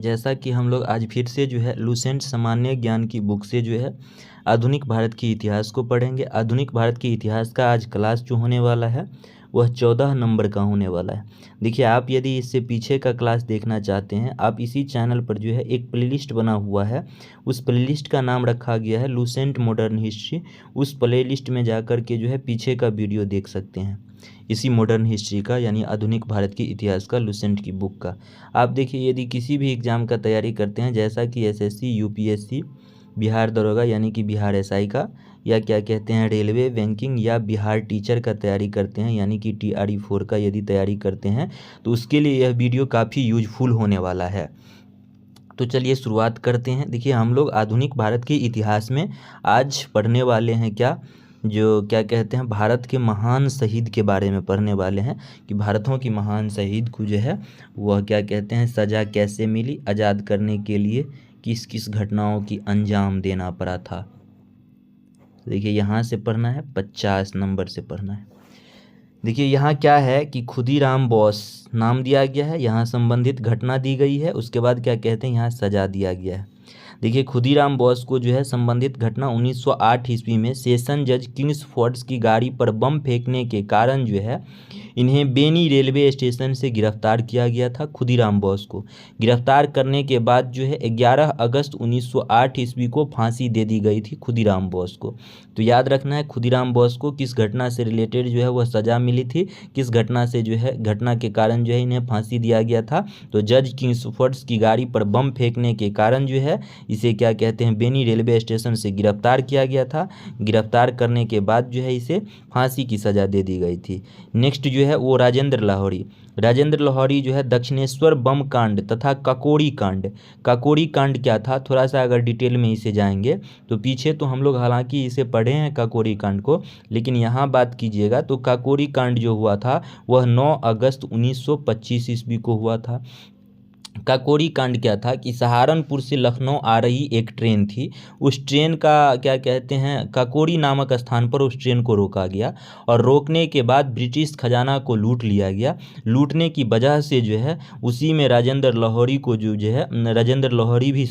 जैसा कि हम लोग आज फिर से जो है लुसेंट सामान्य ज्ञान की बुक से जो है आधुनिक भारत के इतिहास को पढ़ेंगे। आधुनिक भारत के इतिहास का आज क्लास जो होने वाला है वह 14 नंबर का होने वाला है। देखिए, आप यदि इससे पीछे का क्लास देखना चाहते हैं, आप इसी चैनल पर जो है एक प्लेलिस्ट बना हुआ है, उस प्लेलिस्ट का नाम रखा गया है लुसेंट मॉडर्न हिस्ट्री। उस प्लेलिस्ट में जाकर के जो है पीछे का वीडियो देख सकते हैं, इसी मॉडर्न हिस्ट्री का, यानी आधुनिक भारत के इतिहास का, लुसेंट की बुक का। आप देखिए, यदि किसी भी एग्ज़ाम का तैयारी करते हैं, जैसा कि एसएससी, यूपीएससी, बिहार दरोगा यानी कि बिहार एसआई का, या क्या कहते हैं रेलवे, बैंकिंग, या बिहार टीचर का तैयारी करते हैं यानी कि टीआरई 4 का यदि तैयारी करते हैं, तो उसके लिए यह वीडियो काफ़ी यूजफुल होने वाला है। तो चलिए शुरुआत करते हैं। देखिए, हम लोग आधुनिक भारत के इतिहास में आज पढ़ने वाले हैं जो क्या कहते हैं भारत के महान शहीद के बारे में पढ़ने वाले हैं कि भारतों की महान शहीद को जो है वह क्या कहते हैं सज़ा कैसे मिली, आज़ाद करने के लिए किस किस घटनाओं की अंजाम देना पड़ा था। देखिए, यहाँ से पढ़ना है, 50 नंबर से पढ़ना है। देखिए, यहाँ क्या है कि खुदीराम बोस नाम दिया गया है, यहाँ संबंधित घटना दी गई है, उसके बाद क्या कहते हैं यहाँ सज़ा दिया गया है। देखिए, खुदीराम बोस को जो है संबंधित घटना 1908 ईस्वी में सेशन जज किंग्सफोर्ड की गाड़ी पर बम फेंकने के कारण जो है इन्हें बेनी रेलवे स्टेशन से गिरफ्तार किया गया था। खुदीराम बोस को गिरफ्तार करने के बाद जो है 11 अगस्त 1908 ईस्वी को फांसी दे दी गई थी खुदीराम बोस को। तो याद रखना है खुदीराम बोस को किस घटना से रिलेटेड जो है वह सज़ा मिली थी, किस घटना से जो है घटना के कारण जो है इन्हें फांसी दिया गया था। तो जज किंग्सफोर्ड की गाड़ी पर बम फेंकने के कारण जो है इसे क्या कहते हैं बेनी रेलवे स्टेशन से गिरफ्तार किया गया था। गिरफ्तार करने के बाद जो है इसे फांसी की सज़ा दे दी गई थी। नेक्स्ट जो है वो राजेंद्र लाहौरी जो है दक्षिणेश्वर बम कांड तथा ककोरी कांड क्या था, थोड़ा सा अगर डिटेल में इसे जाएंगे तो पीछे तो हम लोग हालांकि इसे पढ़े हैं ककोरी कांड को, लेकिन यहाँ बात कीजिएगा तो ककोरी कांड जो हुआ था वह 9 अगस्त 1925 ईस्वी को हुआ था। काकोरी कांड क्या था कि सहारनपुर से लखनऊ आ रही एक ट्रेन थी, उस ट्रेन का क्या कहते हैं काकोरी नामक स्थान पर उस ट्रेन को रोका गया और रोकने के बाद ब्रिटिश खजाना को लूट लिया गया। लूटने की वजह से जो है उसी में राजेंद्र लाहौरी भी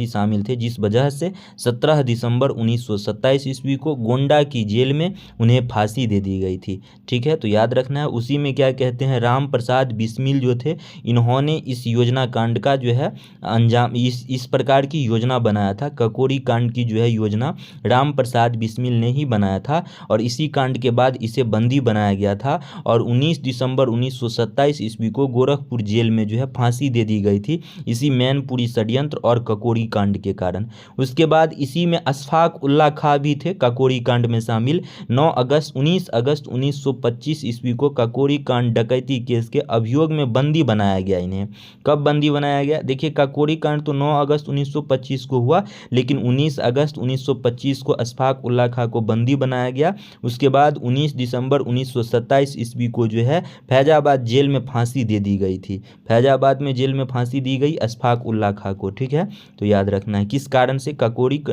शामिल थे जिस वजह से 17 दिसंबर 1927 ईस्वी को गोंडा की जेल में उन्हें फांसी दे दी गई थी। ठीक है, तो याद रखना है उसी में क्या कहते हैं राम प्रसाद बिस्मिल जो थे, इन्होंने इस योजना कांड का जो है अंजाम इस प्रकार की योजना बनाया था। ककोरी कांड की जो है योजना राम प्रसाद बिस्मिल ने ही बनाया था और इसी कांड के बाद इसे बंदी बनाया गया था और 19 दिसंबर 1927 ईस्वी को गोरखपुर जेल में जो है फांसी दे दी गई थी, इसी मैनपुरी षड्यंत्र और ककोरी कांड के कारण। उसके बाद इसी में अशफाक उल्ला खां भी थे ककोरी कांड में शामिल। 19 अगस्त 1925 ईस्वी को ककोरी कांड डकैती केस के अभियोग में बंदी बनाया गया इन्हें। कब बंदी बनाया गया? देखिए, काकोरी कांड तो 9 अगस्त 1925 को हुआ, लेकिन 19 अगस्त 1925 को अशफाक उल्ला खां को बंदी बनाया गया। उसके बाद 19 दिसंबर 1927 ईस्वी को जो है फैजाबाद जेल में फांसी दे दी गई थी। फैजाबाद में जेल में फांसी दी गई अशफाक उल्ला खां को। ठीक है, तो याद रखना है किस कारण से, काकोरी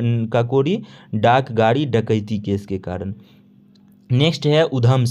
डाक गाड़ी डकैती केस के कारण। नेक्स्ट है उधम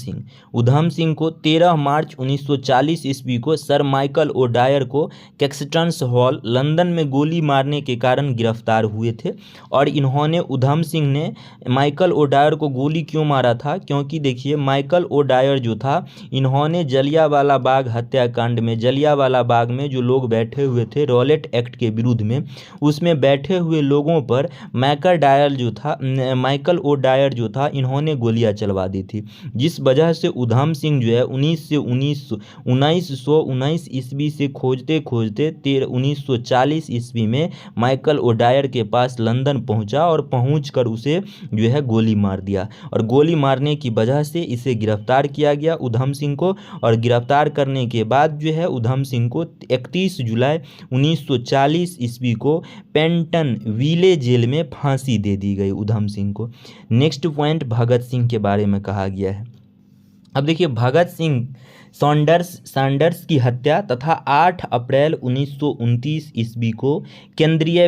सिंह को 13 मार्च 1940 ईस्वी को सर माइकल ओडायर को कैक्सटन्स हॉल लंदन में गोली मारने के कारण गिरफ्तार हुए थे। और इन्होंने उधम सिंह ने माइकल ओडायर को गोली क्यों मारा था? क्योंकि देखिए, माइकल ओडायर जो था, इन्होंने जलियांवाला बाग हत्याकांड में, जलियांवाला बाग में जो लोग बैठे हुए थे रॉलेट एक्ट के विरुद्ध में, उसमें बैठे हुए लोगों पर माइकल ओडायर जो था इन्होंने गोलियां चलवा दी थी, जिस वजह से उधम सिंह जो है 1919 ईस्वी से खोजते खोजते 1940 ईस्वी में माइकल ओडायर के पास लंदन पहुंचा और पहुंचकर उसे जो है गोली मार दिया। और गोली मारने की वजह से इसे गिरफ्तार किया गया उधम सिंह को, और गिरफ्तार करने के बाद जो है उधम सिंह को 31 जुलाई 1940 ईस्वी को पेंटन विले जेल में फांसी दे दी गई उधम सिंह को। नेक्स्ट पॉइंट भगत सिंह के बारे में कहा गया है। अब देखिए, भगत सिंह सैंडर्स की हत्या तथा 8 अप्रैल 1929 ईस्वी को केंद्रीय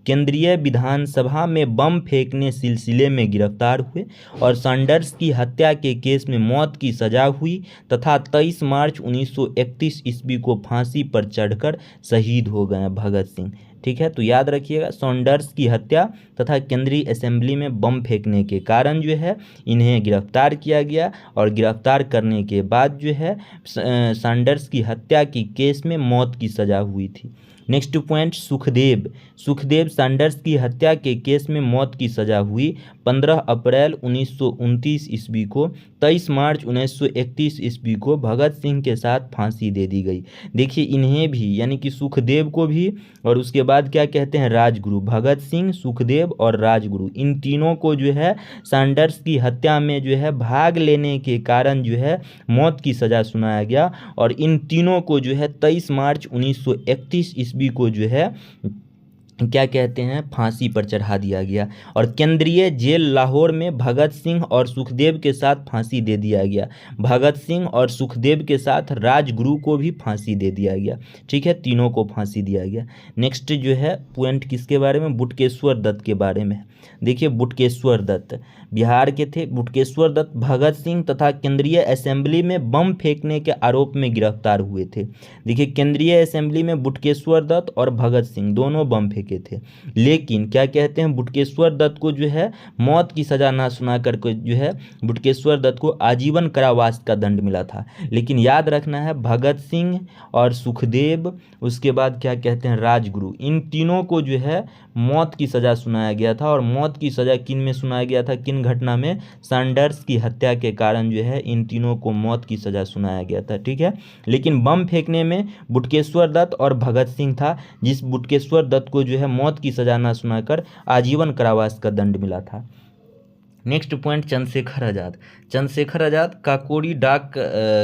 केंद्रीय विधानसभा में बम फेंकने सिलसिले में गिरफ्तार हुए और सैंडर्स की हत्या के केस में मौत की सजा हुई तथा 23 मार्च 1931 ईस्वी को फांसी पर चढ़कर शहीद हो गए भगत सिंह। ठीक है, तो याद रखिएगा, सैंडर्स की हत्या तथा केंद्रीय असेंबली में बम फेंकने के कारण जो है इन्हें गिरफ्तार किया गया और गिरफ्तार करने के बाद जो है सैंडर्स की हत्या की केस में मौत की सजा हुई थी। नेक्स्ट पॉइंट, सुखदेव सैंडर्स की हत्या के केस में मौत की सजा हुई 15 अप्रैल 1929 ईस्वी को। 23 मार्च 1931 ईस्वी को भगत सिंह के साथ फांसी दे दी गई। देखिए, इन्हें भी यानी कि सुखदेव को भी और उसके बाद क्या कहते हैं, राजगुरु, भगत सिंह, सुखदेव और राजगुरु, इन तीनों को जो है सैंडर्स की हत्या में जो है भाग लेने के कारण जो है मौत की सज़ा सुनाया गया और इन तीनों को जो है 23 मार्च 1931 ईस्वी को जो है क्या कहते हैं, फांसी पर चढ़ा दिया गया और केंद्रीय जेल लाहौर में भगत सिंह और सुखदेव के साथ फांसी दे दिया गया। भगत सिंह और सुखदेव के साथ राजगुरु को भी फांसी दे दिया गया। ठीक है, तीनों को फांसी दिया गया। नेक्स्ट जो है पॉइंट किसके बारे में, बुटकेश्वर दत्त के बारे में। देखिए, बुटकेश्वर दत्त बिहार के थे। बुटकेश्वर दत्त भगत सिंह तथा केंद्रीय असेंबली में बम फेंकने के आरोप में गिरफ्तार हुए थे। देखिए, केंद्रीय असेंबली में बुटकेश्वर दत्त और भगत सिंह दोनों बम फेंके थे, लेकिन क्या कहते हैं, बुटकेश्वर दत्त को जो है मौत की सज़ा ना सुना कर जो है बुटकेश्वर दत्त को आजीवन कारावास का दंड मिला था। लेकिन याद रखना है, भगत सिंह और सुखदेव, उसके बाद क्या कहते हैं, राजगुरु, इन तीनों को जो है मौत की सज़ा सुनाया गया था और मौत की सज़ा किन में सुनाया गया था, किन घटना में, सैंडर्स की हत्या के कारण जो है इन तीनों को मौत की सज़ा सुनाया गया था। ठीक है, लेकिन बम फेंकने में बुटकेश्वर दत्त और भगत सिंह था, जिस बुटकेश्वर दत्त को जो है मौत की सज़ा ना सुनाकर आजीवन कारावास का दंड मिला था। नेक्स्ट पॉइंट, चंद्रशेखर आज़ाद काकोरी डाक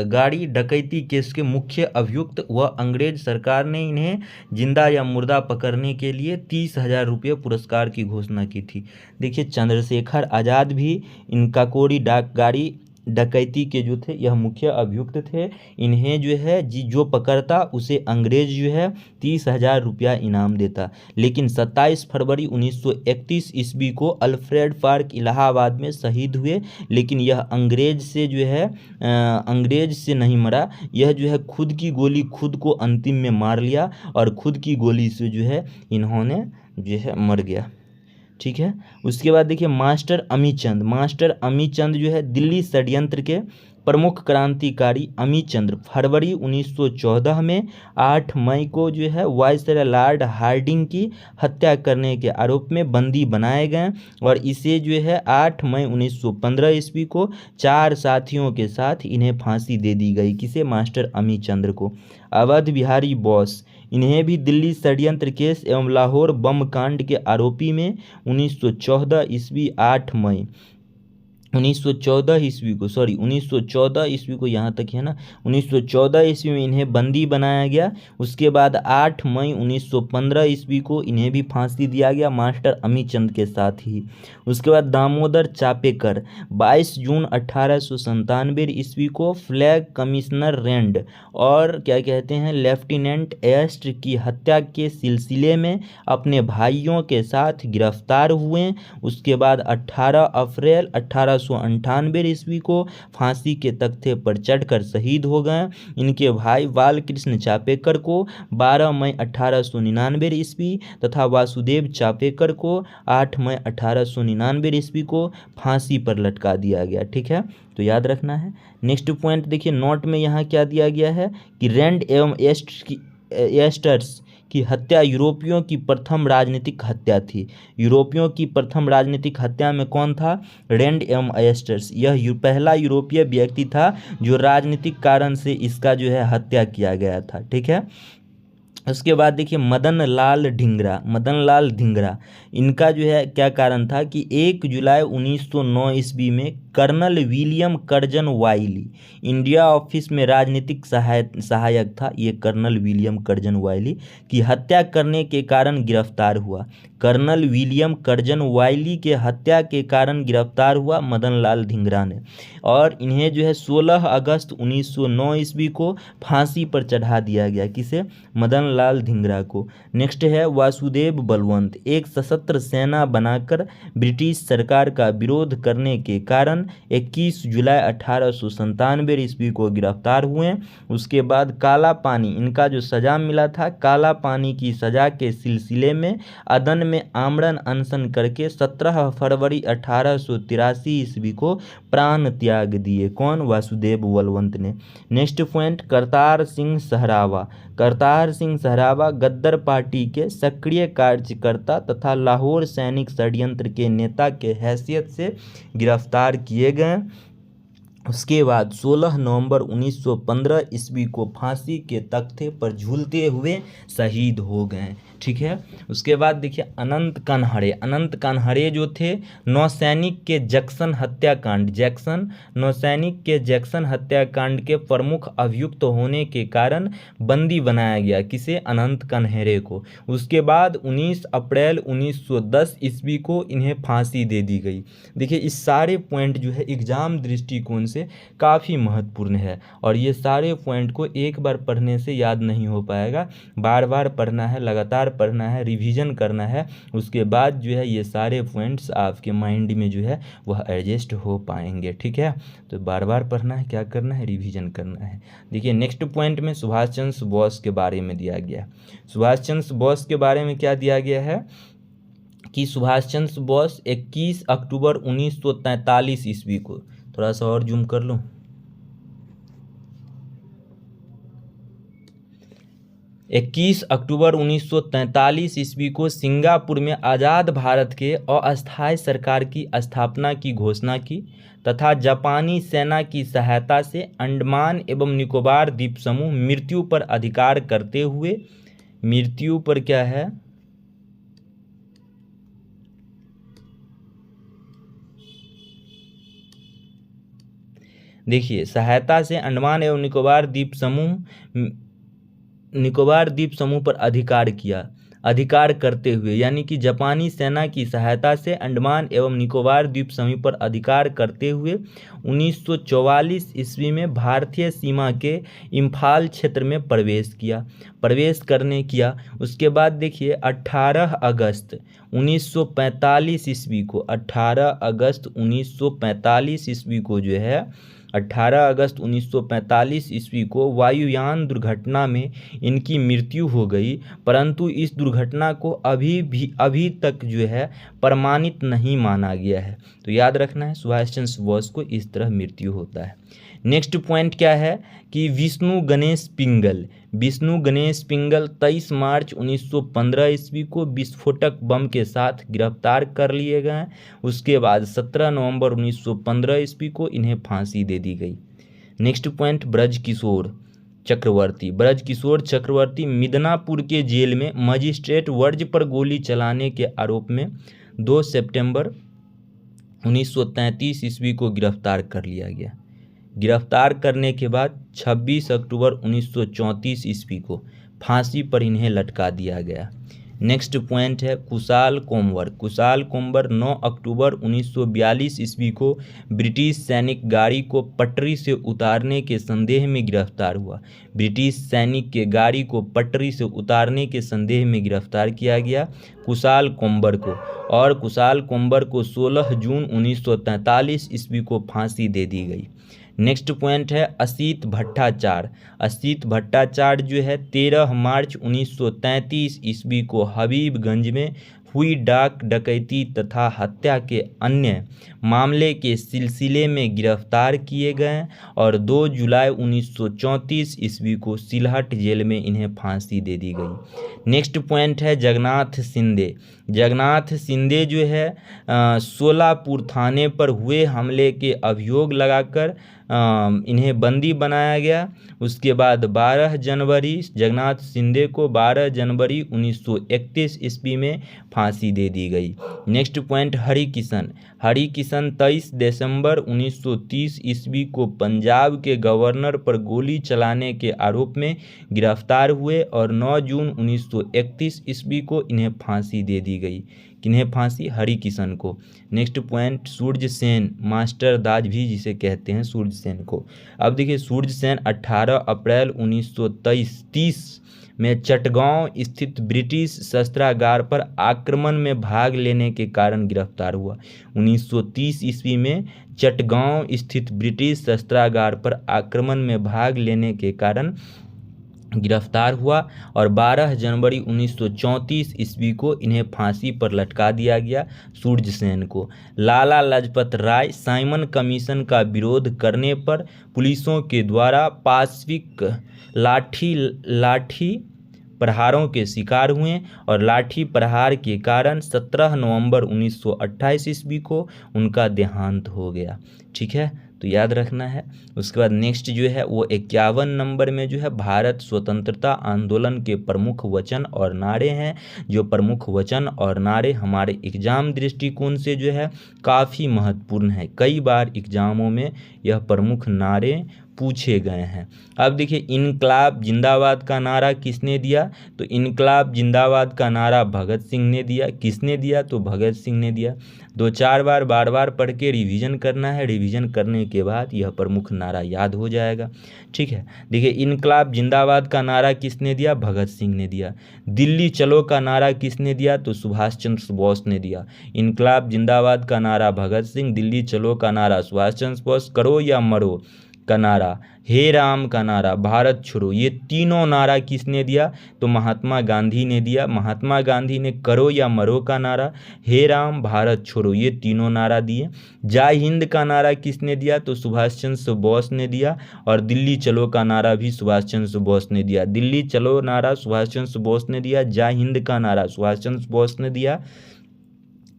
गाड़ी डकैती केस के मुख्य अभियुक्त व अंग्रेज सरकार ने इन्हें जिंदा या मुर्दा पकड़ने के लिए 30,000 रुपये पुरस्कार की घोषणा की थी। देखिए, चंद्रशेखर आज़ाद भी इन काकोरी डाक गाड़ी डकैती के जो थे यह मुख्य अभियुक्त थे। इन्हें जो है जो पकड़ता उसे अंग्रेज जो है 30,000 रुपया इनाम देता। लेकिन 27 फरवरी 1931 ईस्वी को अल्फ्रेड पार्क इलाहाबाद में शहीद हुए, लेकिन यह अंग्रेज से नहीं मरा, यह जो है खुद की गोली खुद को अंतिम में मार लिया और खुद की गोली से जो है इन्होंने जो है मर गया। ठीक है, उसके बाद देखिए मास्टर अमीचंद जो है दिल्ली षड्यंत्र के प्रमुख क्रांतिकारी अमीचंद फरवरी 1914 में 8 मई को जो है वायसराय लॉर्ड हार्डिंग की हत्या करने के आरोप में बंदी बनाए गए और इसे जो है 8 मई 1915 ईस्वी को 4 साथियों के साथ इन्हें फांसी दे दी गई। किसे, मास्टर अमीचंद को। अवध बिहारी बोस, इन्हें भी दिल्ली षड्यंत्र केस एवं लाहौर बम कांड के आरोपी में 1914 ईस्वी 8 मई 1914 ईस्वी को यहाँ तक है ना, 1914 ईस्वी में इन्हें बंदी बनाया गया। उसके बाद 8 मई 1915 ईस्वी को इन्हें भी फांसी दिया गया मास्टर अमीचंद के साथ ही। उसके बाद दामोदर चापेकर 22 जून 1897 ईस्वी को फ्लैग कमिश्नर रेंड और क्या कहते हैं लेफ्टिनेंट एस्ट की हत्या के सिलसिले में अपने भाइयों के साथ गिरफ्तार हुए। उसके बाद 18 अप्रैल 1898 ईस्वी को फांसी के तख्ते पर चढ़कर शहीद हो गए। इनके भाई बालकृष्ण चापेकर को 12 मई 1899 ईस्वी तथा वासुदेव चापेकर को 8 मई 1899 ईस्वी को फांसी पर लटका दिया गया। ठीक है, तो याद रखना है। नेक्स्ट पॉइंट देखिए, नोट में यहाँ क्या दिया गया है कि रेंड एवं एस्टर्स की हत्या यूरोपियों की प्रथम राजनीतिक हत्या थी। यूरोपियों की प्रथम राजनीतिक हत्या में कौन था, रेंड एवं एस्टर्स। यह पहला यूरोपीय व्यक्ति था जो राजनीतिक कारण से इसका जो है हत्या किया गया था। ठीक है, उसके बाद देखिए मदन लाल धिंगरा, इनका जो है क्या कारण था कि 1 जुलाई 1909 ईस्वी में colonel William Curzon Wyllie India office में राजनीतिक सहायक था। ये कर्नल विलियम कर्जन वाइली की हत्या करने के कारण गिरफ्तार हुआ। कर्नल विलियम कर्जन वाइली के हत्या के कारण गिरफ्तार हुआ मदन लाल धिंगरा ने और इन्हें जो है 16 अगस्त 1909 ईस्वी को फांसी पर चढ़ा दिया गया। किसे, मदन लाल धिंगरा को। नेक्स्ट है वासुदेव बलवंत, एक सशस्त्र सेना बनाकर ब्रिटिश सरकार का विरोध करने के कारण 21 जुलाई 1897 ईस्वी को गिरफ्तार हुए। उसके बाद काला पानी, इनका जो सज़ा मिला था, काला पानी की सज़ा के सिलसिले में अदन में आमरण अनशन करके 17 फरवरी 1883 ईस्वी को प्राण त्याग दिए। कौन? वासुदेव बलवंत ने। Next point, Kartar Singh Sarabha. Kartar Singh Sarabha Ghadar party के सक्रिय कार्यकर्ता तथा लाहौर सैनिक षड्यंत्र के नेता के हैसियत से गिरफ्तार किए गए। उसके बाद 16 नवंबर 1915 ईस्वी को फांसी के तख्ते पर झूलते हुए शहीद हो गए। ठीक है। उसके बाद देखिए अनंत कनहरे। अनंत कनहरे जो थे नौसैनिक के जैक्सन हत्याकांड, नौसैनिक के जैक्सन हत्याकांड के प्रमुख अभियुक्त होने के कारण बंदी बनाया गया। किसे? अनंत कनहरे को। उसके बाद 19 अप्रैल 1910 ईस्वी को इन्हें फांसी दे दी गई। देखिए इस सारे पॉइंट जो है एग्जाम दृष्टिकोण से काफ़ी महत्वपूर्ण है और ये सारे पॉइंट को एक बार पढ़ने से याद नहीं हो पाएगा, बार बार पढ़ना है, लगातार पढ़ना है, रिवीजन करना है। उसके बाद जो है ये सारे पॉइंट्स आपके माइंड में जो है वह एडजस्ट हो पाएंगे। ठीक है, तो बार बार पढ़ना है, क्या करना है? रिवीजन करना है। देखिए नेक्स्ट पॉइंट में सुभाष चंद्र बोस के बारे में दिया गया है। सुभाष चंद्र बोस के बारे में क्या दिया गया है कि सुभाष चंद्र बोस 21 अक्टूबर 1943 ईस्वी को, थोड़ा सा और जूम कर लूँ, 21 अक्टूबर 1943 ईस्वी को सिंगापुर में आज़ाद भारत के अस्थायी सरकार की स्थापना की घोषणा की तथा जापानी सेना की सहायता से अंडमान एवं निकोबार द्वीप समूह मृत्यु पर अधिकार करते हुए, मृत्यु पर क्या है? देखिए सहायता से अंडमान एवं निकोबार द्वीप समूह पर अधिकार करते हुए, यानी कि जापानी सेना की सहायता से अंडमान एवं निकोबार द्वीप समूह पर अधिकार करते हुए 1944 ईस्वी में भारतीय सीमा के इम्फाल क्षेत्र में प्रवेश करने किया। उसके बाद देखिए 18 अगस्त 1945 ईस्वी को, 18 अगस्त 1945 ईस्वी को जो है 18 अगस्त 1945 ईस्वी को वायुयान दुर्घटना में इनकी मृत्यु हो गई, परंतु इस दुर्घटना को अभी तक जो है प्रमाणित नहीं माना गया है। तो याद रखना है सुभाष चंद्र बोस को इस तरह मृत्यु होता है। नेक्स्ट पॉइंट क्या है कि विष्णु गणेश पिंगल 23 मार्च 1915 ईस्वी को विस्फोटक बम के साथ गिरफ्तार कर लिए गए। उसके बाद 17 नवंबर 1915 ईस्वी को इन्हें फांसी दे दी गई। नेक्स्ट पॉइंट ब्रजकिशोर चक्रवर्ती मिदनापुर के जेल में मजिस्ट्रेट वर्ज पर गोली चलाने के आरोप में 2 सितंबर 1933 ईस्वी को गिरफ्तार कर लिया गया। गिरफ्तार करने के बाद 26 अक्टूबर 1934 ईस्वी को फांसी पर इन्हें लटका दिया गया। नेक्स्ट पॉइंट है कुशाल कोम्बर 9 अक्टूबर 1942 ईस्वी को ब्रिटिश सैनिक गाड़ी को पटरी से उतारने के संदेह में गिरफ्तार हुआ। ब्रिटिश सैनिक के गाड़ी को पटरी से उतारने के संदेह में गिरफ्तार किया गया कुशाल कोम्बर को, और कुशाल कोम्बर को 16 जून 1943 ईस्वी को फांसी दे दी गई। नेक्स्ट पॉइंट है असीत भट्टाचार्य जो है 13 मार्च 1933 ईस्वी को हबीबगंज में हुई डाक डकैती तथा हत्या के अन्य मामले के सिलसिले में गिरफ्तार किए गए और 2 जुलाई 1934 ईस्वी को सिलहट जेल में इन्हें फांसी दे दी गई। नेक्स्ट पॉइंट है जगन्नाथ सिंधे जो है सोलापुर थाने पर हुए हमले के अभियोग लगाकर इन्हें बंदी बनाया गया। उसके बाद 12 जनवरी जगन्नाथ सिंधे को 12 जनवरी 1931 ईस्वी में फांसी दे दी गई। नेक्स्ट पॉइंट हरिकिशन 23 दिसंबर 1930 ईस्वी को पंजाब के गवर्नर पर गोली चलाने के आरोप में गिरफ्तार हुए और 9 जून 1931 ईस्वी को इन्हें फांसी दे दी गई। किन्हें फांसी? हरिकिशन को। Next point, Surya Sen master दाज भी जिसे कहते हैं सूर्य सेन को। अब देखिए सूर्य सेन 18 अप्रैल 1930 में चटगांव स्थित ब्रिटिश शस्त्रागार पर आक्रमण में भाग लेने के कारण गिरफ्तार हुआ। 1930 ईस्वी में चटगांव स्थित ब्रिटिश शस्त्रागार पर आक्रमण में भाग लेने के कारण गिरफ्तार हुआ और 12 जनवरी 1934 ईस्वी को इन्हें फांसी पर लटका दिया गया सूर्य सेन को। लाला लाजपत राय साइमन कमीशन का विरोध करने पर पुलिसों के द्वारा पाशविक लाठी प्रहारों के शिकार हुए और लाठी प्रहार के कारण 17 नवंबर 1928 ईस्वी को उनका देहांत हो गया। ठीक है, तो याद रखना है। उसके बाद नेक्स्ट जो है वो 51 नंबर में जो है भारत स्वतंत्रता आंदोलन के प्रमुख वचन और नारे हैं। जो प्रमुख वचन और नारे हमारे एग्जाम दृष्टिकोण से जो है काफ़ी महत्वपूर्ण है। कई बार एग्जामों में यह प्रमुख नारे पूछे गए हैं। अब देखिए इनकलाब जिंदाबाद का नारा किसने दिया? तो इनकलाब जिंदाबाद का नारा भगत सिंह ने दिया। किसने दिया? तो भगत सिंह ने दिया। 2-4 बार बार पढ़ के रिवीजन करना है। रिवीजन करने के बाद यह प्रमुख नारा याद हो जाएगा। ठीक है, देखिए इनकलाब जिंदाबाद का नारा किसने दिया? भगत सिंह ने दिया। दिल्ली चलो का नारा किसने दिया? तो सुभाष चंद्र बोस ने दिया। इनकलाब जिंदाबाद का नारा भगत सिंह, दिल्ली चलो का नारा सुभाष चंद्र बोस, करो या मरो का नारा, हे राम का नारा, भारत छोड़ो, ये तीनों नारा किसने दिया? तो महात्मा गांधी ने दिया। महात्मा गांधी ने करो या मरो का नारा, हे राम, भारत छोड़ो, ये तीनों नारा दिए। जय हिंद का नारा किसने दिया? तो सुभाष चंद्र बोस ने दिया। और दिल्ली चलो का नारा भी सुभाष चंद्र बोस ने दिया। दिल्ली चलो नारा सुभाष चंद्र बोस ने दिया। जय हिंद का नारा सुभाष चंद्र बोस ने दिया।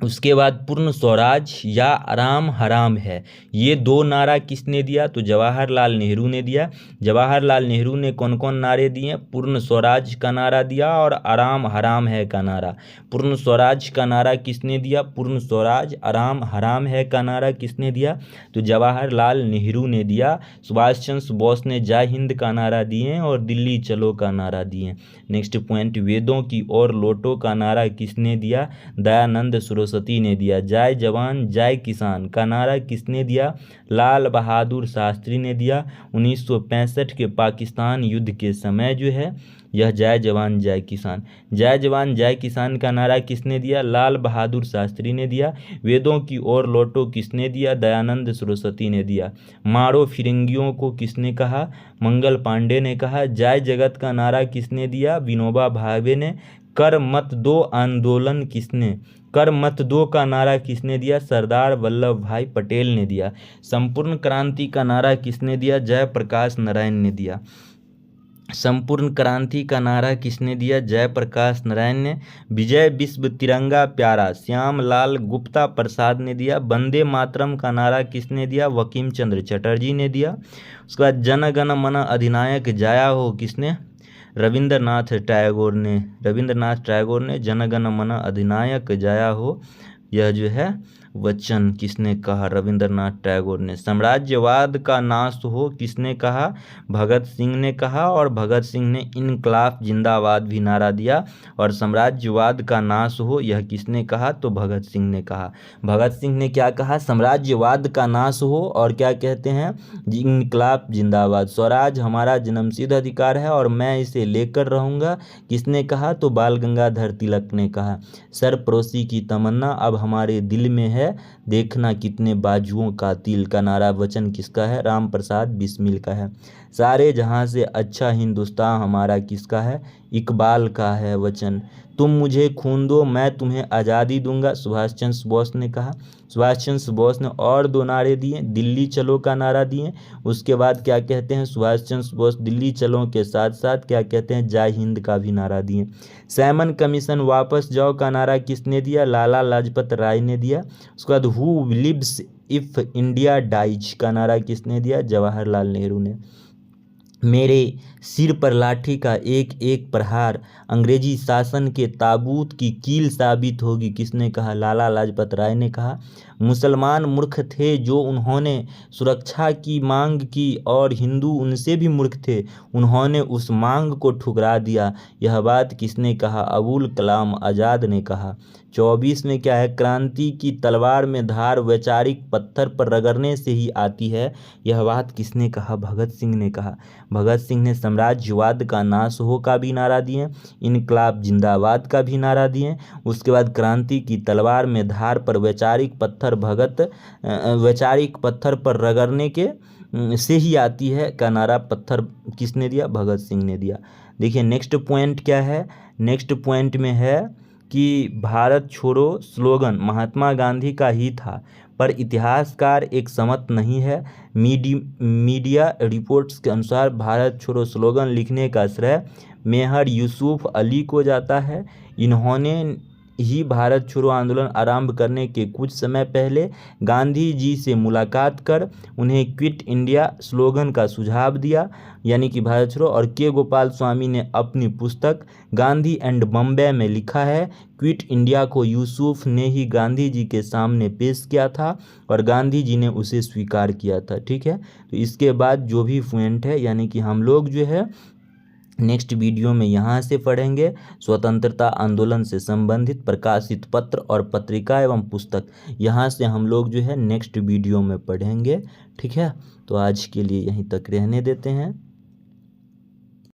उसके बाद पूर्ण स्वराज या आराम हराम है, ये 2 नारा किसने दिया? तो जवाहरलाल नेहरू ने दिया। जवाहरलाल नेहरू ने कौन कौन नारे दिए? पूर्ण स्वराज का नारा दिया और आराम हराम है का नारा। पूर्ण स्वराज का नारा किसने दिया? पूर्ण स्वराज, आराम हराम है का नारा किसने दिया? तो जवाहरलाल नेहरू ने दिया। सुभाष चंद्र बोस ने जय हिंद का नारा दिए और दिल्ली चलो का नारा दिए। नेक्स्ट पॉइंट, वेदों की ओर लौटो का नारा किसने दिया? दयानंद सरस्वती ने दिया। जय जवान जय किसान का नारा किसने दिया? लाल बहादुर शास्त्री ने दिया। 1965 के पाकिस्तान युद्ध के समय जो है यह जय जवान जय किसान, जय जवान जय किसान का नारा किसने दिया? लाल बहादुर शास्त्री ने दिया। वेदों की ओर लौटो किसने दिया? दयानंद सरस्वती ने दिया। मारो फिरंगियों को किसने कहा? मंगल पांडे ने कहा। जय जगत का नारा किसने दिया? विनोबा भावे ने। कर मत दो आंदोलन किसने? कर मत दो का नारा किसने दिया? सरदार वल्लभ भाई पटेल ने दिया। संपूर्ण क्रांति का नारा किसने दिया? जयप्रकाश नारायण ने दिया। संपूर्ण क्रांति का नारा किसने दिया? जयप्रकाश नारायण ने। विजय विश्व तिरंगा प्यारा श्याम लाल गुप्ता प्रसाद ने दिया। वंदे मातरम का नारा किसने दिया? बंकिम चंद्र चटर्जी ने दिया। उसके बाद जन गण मन अधिनायक जया हो किसने? रविंद्रनाथ टैगोर ने। रविंद्रनाथ टैगोर ने जन गण मन अधिनायक जया हो यह जो है वचन किसने कहा? रविंद्रनाथ टैगोर ने। साम्राज्यवाद का नाश हो किसने कहा? भगत सिंह ने कहा। और भगत सिंह ने इनकलाब जिंदाबाद भी नारा दिया। और साम्राज्यवाद का नाश हो यह किसने कहा? तो भगत सिंह ने कहा। भगत सिंह ने क्या कहा? साम्राज्यवाद का नाश हो और क्या कहते हैं? इनकलाब जिंदाबाद। स्वराज हमारा जन्मसिद्ध अधिकार है और मैं इसे लेकर रहूँगा किसने कहा? तो बाल गंगाधर तिलक ने कहा। सरफरोशी की तमन्ना अब हमारे दिल में है, देखना कितने बाजुओं का तिल का नारा वचन किसका है? राम प्रसाद बिस्मिल का है। सारे जहां से अच्छा हिंदुस्तान हमारा किसका है? इकबाल का है वचन। तुम मुझे खून दो मैं तुम्हें आज़ादी दूंगा, सुभाष चंद्र बोस ने कहा। सुभाष चंद्र बोस ने और 2 नारे दिए, दिल्ली चलो का नारा दिए। उसके बाद क्या कहते हैं? सुभाष चंद्र बोस दिल्ली चलो के साथ साथ क्या कहते हैं? जय हिंद का भी नारा दिए। साइमन कमीशन वापस जाओ का नारा किसने दिया? लाला लाजपत राय ने दिया। उसके बाद who lives if India dies का नारा किसने दिया? जवाहरलाल नेहरू ने। मेरे सिर पर लाठी का एक एक प्रहार अंग्रेजी शासन के ताबूत की कील साबित होगी किसने कहा? लाला लाजपत राय ने कहा। मुसलमान मूर्ख थे जो उन्होंने सुरक्षा की मांग की और हिंदू उनसे भी मूर्ख थे, उन्होंने उस मांग को ठुकरा दिया। यह बात किसने कहा? अबुल कलाम आज़ाद ने कहा। 24 में क्या है? क्रांति की तलवार में धार वैचारिक पत्थर पर रगड़ने से ही आती है। यह बात किसने कहा? भगत सिंह ने कहा। भगत सिंह ने साम्राज्यवाद का नाश हो का भी नारा दिए, इनकलाब जिंदाबाद का भी नारा दिए। उसके बाद क्रांति की तलवार में धार पर वैचारिक पत्थर पर रगड़ने के से ही आती है का नारा पत्थर किसने दिया? भगत सिंह ने दिया। देखिए नेक्स्ट पॉइंट क्या है? नेक्स्ट पॉइंट में है कि भारत छोड़ो स्लोगन महात्मा गांधी का ही था, पर इतिहासकार एक सहमत नहीं है। मीडिया रिपोर्ट्स के अनुसार भारत छोड़ो स्लोगन लिखने का श्रेय मेहर यूसुफ अली को जाता है। इन्होंने ही भारत छोड़ो आंदोलन आरंभ करने के कुछ समय पहले गांधी जी से मुलाकात कर उन्हें क्विट इंडिया स्लोगन का सुझाव दिया, यानी कि भारत छोड़ो। और के गोपाल स्वामी ने अपनी पुस्तक गांधी एंड बम्बे में लिखा है क्विट इंडिया को यूसुफ ने ही गांधी जी के सामने पेश किया था और गांधी जी ने उसे स्वीकार किया था। ठीक है, तो इसके बाद जो भी पॉइंट है यानी कि हम लोग जो है नेक्स्ट वीडियो में यहाँ से पढ़ेंगे स्वतंत्रता आंदोलन से संबंधित प्रकाशित पत्र और पत्रिका एवं पुस्तक, यहाँ से हम लोग जो है नेक्स्ट वीडियो में पढ़ेंगे। ठीक है, तो आज के लिए यहीं तक रहने देते हैं।